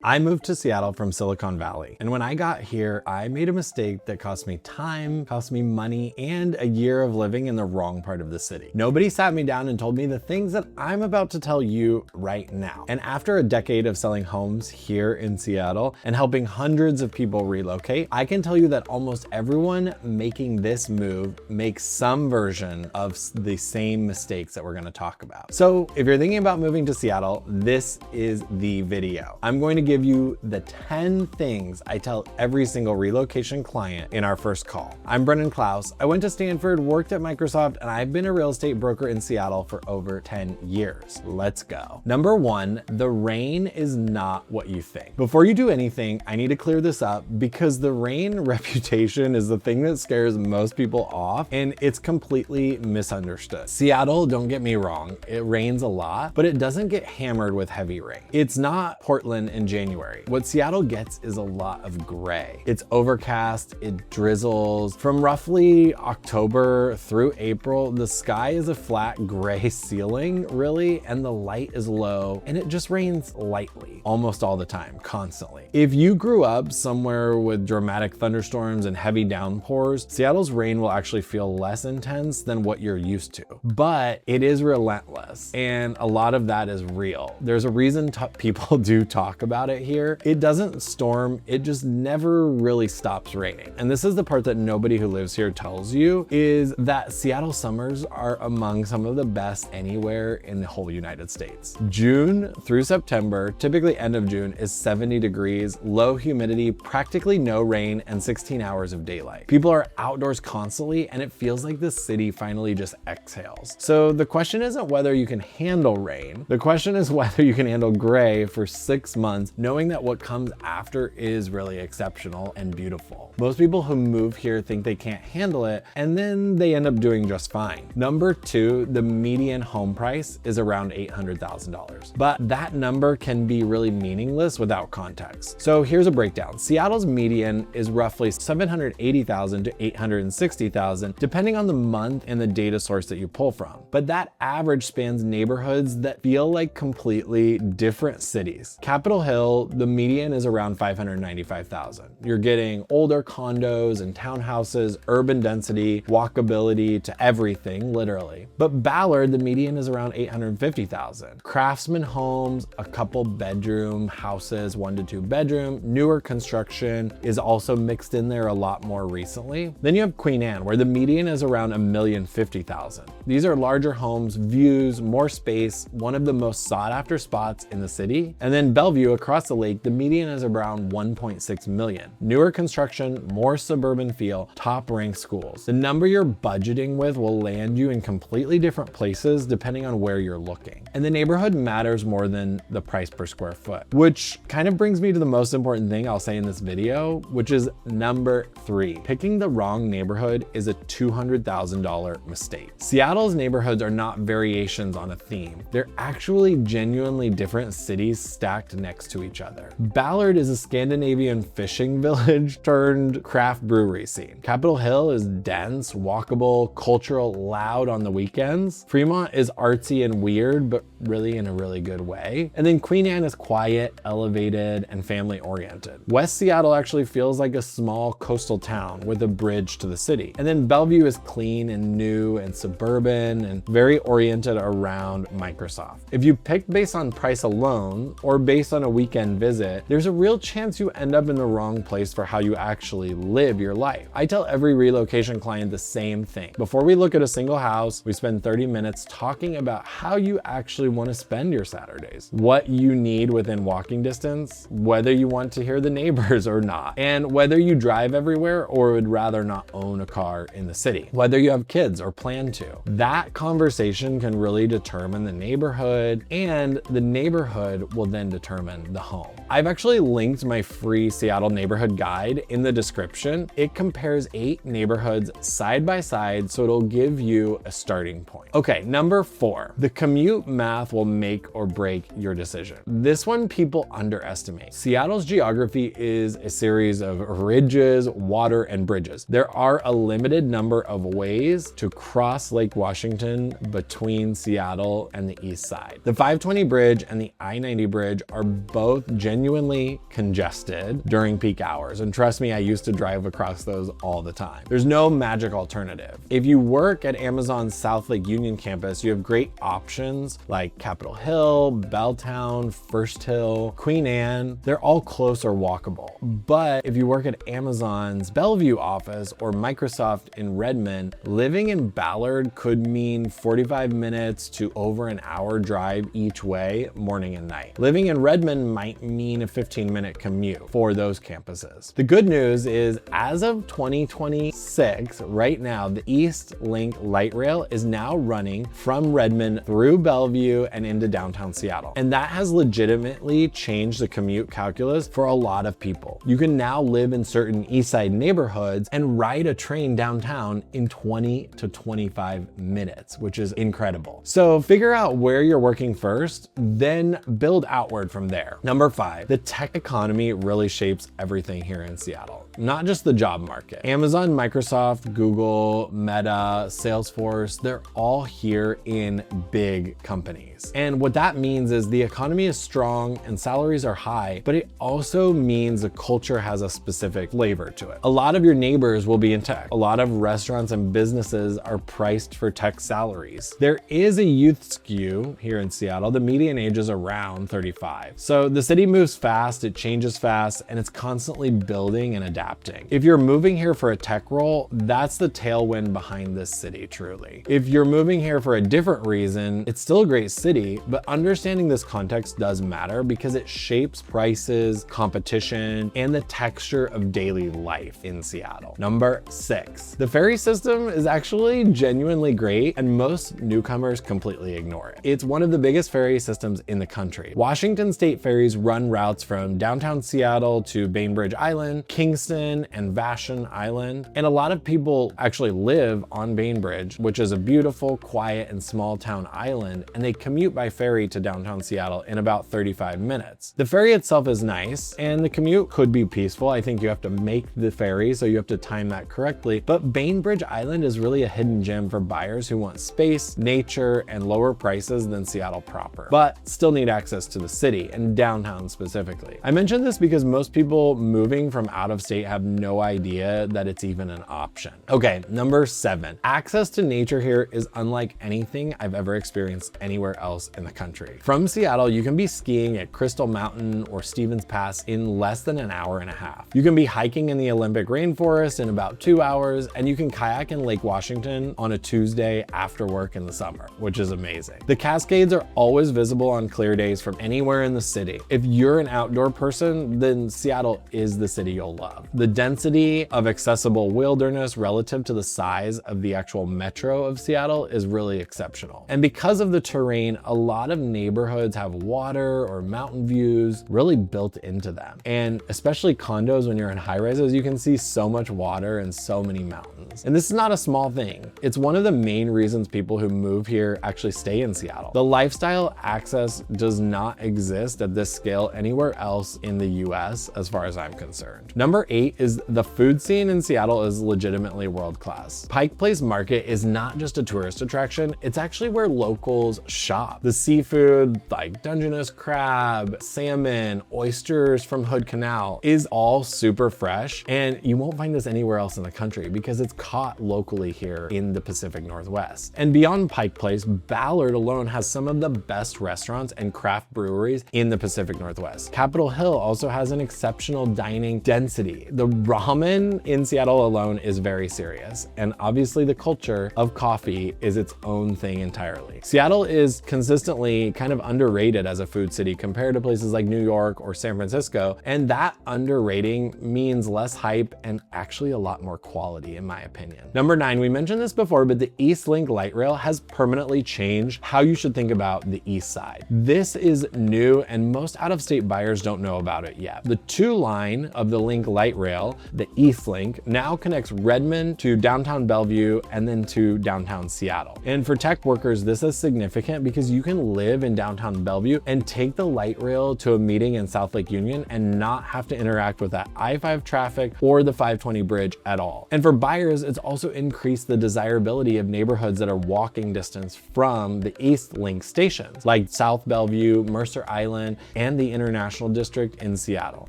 I moved to Seattle from Silicon Valley, and when I got here, I made a mistake that cost me time, cost me money, and a year of living in the wrong part of the city. Nobody sat me down and told me the things that I'm about to tell you right now. And after a decade of selling homes here in Seattle and helping hundreds of people relocate, I can tell you that almost everyone making this move makes some version of the same mistakes that we're gonna talk about. So if you're thinking about moving to Seattle, this is the video. I'm going to give you the 10 things I tell every single relocation client in our first call. I'm Brennen Clouse. I went to Stanford, worked at Microsoft, and I've been a real estate broker in Seattle for over 10 years. Let's go. Number one, the rain is not what you think. Before you do anything, I need to clear this up because the rain reputation is the thing that scares most people off, and it's completely misunderstood. Seattle, don't get me wrong, it rains a lot, but it doesn't get hammered with heavy rain. It's not Portland in January. What Seattle gets is a lot of gray. It's overcast, it drizzles. From roughly October through April, the sky is a flat gray ceiling, really, and the light is low, and it just rains lightly, almost all the time, constantly. If you grew up somewhere with dramatic thunderstorms and heavy downpours, Seattle's rain will actually feel less intense than what you're used to. But it is relentless, and a lot of that is real. There's a reason people do talk about it here. It doesn't storm, it just never really stops raining. And this is the part that nobody who lives here tells you, is that Seattle summers are among some of the best anywhere in the whole United States. June through September, typically end of June, is 70 degrees, low humidity, practically no rain, and 16 hours of daylight. People are outdoors constantly, and it feels like the city finally just exhales. So the question isn't whether you can handle rain, the question is whether you can handle gray for 6 months, knowing that what comes after is really exceptional and beautiful. Most people who move here think they can't handle it, and then they end up doing just fine. Number two, the median home price is around $800,000. But that number can be really meaningless without context. So here's a breakdown. Seattle's median is roughly $780,000 to $860,000, depending on the month and the data source that you pull from. But that average spans neighborhoods that feel like completely different cities. Capitol Hill, the median is around $595,000. You're getting older condos and townhouses, urban density, walkability to everything, literally. But Ballard, the median is around $850,000. Craftsman homes, a couple bedroom houses, 1 to 2 bedroom, newer construction is also mixed in there a lot more recently. Then you have Queen Anne, where the median is around $1,050,000. These are larger homes, views, more space, one of the most sought after spots in the city. And then Bellevue, across the lake, the median is around 1.6 million. Newer construction, more suburban feel, top ranked schools. The number you're budgeting with will land you in completely different places depending on where you're looking. And the neighborhood matters more than the price per square foot, which kind of brings me to the most important thing I'll say in this video, which is number 3. Picking the wrong neighborhood is a $200,000 mistake. Seattle's neighborhoods are not variations on a theme. They're actually genuinely different cities stacked next to each other. Ballard is a Scandinavian fishing village turned craft brewery scene. Capitol Hill is dense, walkable, cultural, loud on the weekends. Fremont is artsy and weird, but really in a really good way. And then Queen Anne is quiet, elevated, and family oriented. West Seattle actually feels like a small coastal town with a bridge to the city. And then Bellevue is clean and new and suburban and very oriented around Microsoft. If you pick based on price alone or based on a weekend visit, there's a real chance you end up in the wrong place for how you actually live your life. I tell every relocation client the same thing. Before we look at a single house, we spend 30 minutes talking about how you actually want to spend your Saturdays, what you need within walking distance, whether you want to hear the neighbors or not, and whether you drive everywhere or would rather not own a car in the city, whether you have kids or plan to. That conversation can really determine the neighborhood, and the neighborhood will then determine the home. I've actually linked my free Seattle neighborhood guide in the description. It compares 8 neighborhoods side by side, so it'll give you a starting point. Okay, number 4, the commute math will make or break your decision. This one people underestimate. Seattle's geography is a series of ridges, water, and bridges. There are a limited number of ways to cross Lake Washington between Seattle and the Eastside. The 520 bridge and the I-90 bridge are both both genuinely congested during peak hours. And trust me, I used to drive across those all the time. There's no magic alternative. If you work at Amazon's South Lake Union campus, you have great options like Capitol Hill, Belltown, First Hill, Queen Anne. They're all close or walkable. But if you work at Amazon's Bellevue office or Microsoft in Redmond, living in Ballard could mean 45 minutes to over an hour drive each way, morning and night. Living in Redmond might mean a 15-minute commute for those campuses. The good news is, as of 2026, right now, the East Link Light Rail is now running from Redmond through Bellevue and into downtown Seattle. And that has legitimately changed the commute calculus for a lot of people. You can now live in certain Eastside neighborhoods and ride a train downtown in 20 to 25 minutes, which is incredible. So figure out where you're working first, then build outward from there. Number 5, the tech economy really shapes everything here in Seattle, not just the job market. Amazon, Microsoft, Google, Meta, Salesforce, they're all here in big companies. And what that means is the economy is strong and salaries are high, but it also means the culture has a specific flavor to it. A lot of your neighbors will be in tech. A lot of restaurants and businesses are priced for tech salaries. There is a youth skew here in Seattle. The median age is around 35. So the city moves fast, it changes fast, and it's constantly building and adapting. If you're moving here for a tech role, that's the tailwind behind this city, truly. If you're moving here for a different reason, it's still a great city, but understanding this context does matter because it shapes prices, competition, and the texture of daily life in Seattle. Number 6, the ferry system is actually genuinely great, and most newcomers completely ignore it. It's one of the biggest ferry systems in the country. Washington State ferries run routes from downtown Seattle to Bainbridge Island, Kingston, and Vashon Island. And a lot of people actually live on Bainbridge, which is a beautiful, quiet, and small town island, and they commute by ferry to downtown Seattle in about 35 minutes. The ferry itself is nice, and the commute could be peaceful. I think you have to make the ferry, so you have to time that correctly. But Bainbridge Island is really a hidden gem for buyers who want space, nature, and lower prices than Seattle proper, but still need access to the city and downtown specifically. I mention this because most people moving from out of state have no idea that it's even an option. Okay, number 7, access to nature here is unlike anything I've ever experienced anywhere else in the country. From Seattle, you can be skiing at Crystal Mountain or Stevens Pass in less than an hour and a half. You can be hiking in the Olympic rainforest in about 2 hours, and you can kayak in Lake Washington on a Tuesday after work in the summer, which is amazing. The Cascades are always visible on clear days from anywhere in the city. If you're an outdoor person, then Seattle is the city you'll love. The density of accessible wilderness relative to the size of the actual metro of Seattle is really exceptional. And because of the terrain, a lot of neighborhoods have water or mountain views really built into them. And especially condos, when you're in high rises, you can see so much water and so many mountains. And this is not a small thing. It's one of the main reasons people who move here actually stay in Seattle. The lifestyle access does not exist at this scale anywhere else in the US, as far as I'm concerned. Number 8 is the food scene in Seattle is legitimately world class. Pike Place Market is not just a tourist attraction, it's actually where locals shop. The seafood like Dungeness crab, salmon, oysters from Hood Canal is all super fresh, and you won't find this anywhere else in the country because it's caught locally here in the Pacific Northwest. And beyond Pike Place, Ballard alone has some of the best restaurants and craft breweries in the Pacific Northwest. Capitol Hill also has an exceptional dining density. The ramen in Seattle alone is very serious, and obviously the culture of coffee is its own thing entirely. Seattle is consistently kind of underrated as a food city compared to places like New York or San Francisco, and that underrating means less hype and actually a lot more quality, in my opinion. Number 9, we mentioned this before, but the East Link Light Rail has permanently changed how you should think about the East Side. This is new, and most out-of-state buyers don't know about it yet. The 2 line of the Link Light Rail, the East Link, now connects Redmond to downtown Bellevue and then to downtown Seattle. And for tech workers, this is significant because you can live in downtown Bellevue and take the light rail to a meeting in South Lake Union and not have to interact with that I-5 traffic or the 520 bridge at all. And for buyers, it's also increased the desirability of neighborhoods that are walking distance from the East Link stations, like South Bellevue, Mercer Island, and the International District in Seattle.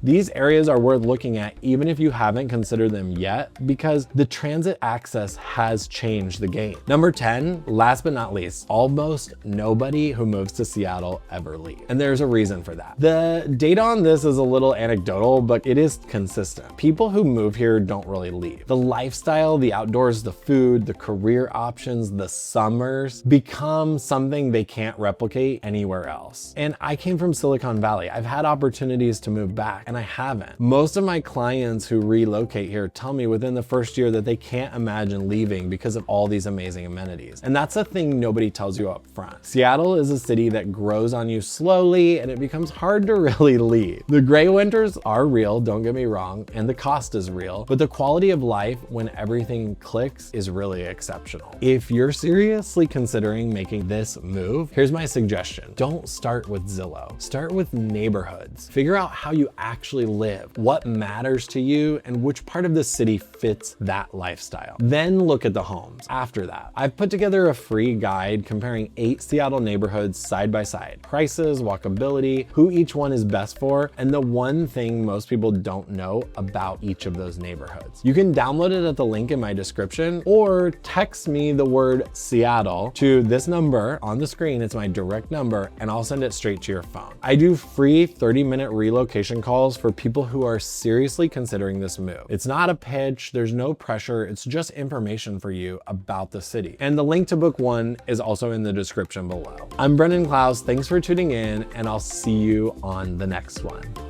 These areas are worth looking at even if you haven't considered them yet, because the transit access has changed the game. Number 10, last but not least, almost nobody who moves to Seattle ever leaves. And there's a reason for that. The data on this is a little anecdotal, but it is consistent. People who move here don't really leave. The lifestyle, the outdoors, the food, the career options, the summers become something they can't replicate anywhere else. And I came from Silicon Valley. I've had opportunities to move back and I haven't. Most of my clients who relocate here tell me within the first year that they can't imagine leaving because of all these amazing amenities. And that's a thing nobody tells you up front. Seattle is a city that grows on you slowly and it becomes hard to really leave. The gray winters are real, don't get me wrong, and the cost is real, but the quality of life when everything clicks is really exceptional. If you're seriously considering making this move, here's my suggestion. Don't start with Zillow. Start with neighborhoods. Figure out how you actually live, what matters to you, and which part of the city fits that lifestyle. Then look at the homes after that. I've put together a free guide comparing 8 Seattle neighborhoods side by side. Prices, walkability, who each one is best for, and the one thing most people don't know about each of those neighborhoods. You can download it at the link in my description or text me the word Seattle to this number on the screen. It's my direct number and I'll send it straight to your phone. I do free 30-minute relocation calls for people who are seriously considering this move. It's not a pitch, there's no pressure, it's just information for you about the city. And the link to book one is also in the description below. I'm Brennen Clouse, thanks for tuning in, and I'll see you on the next one.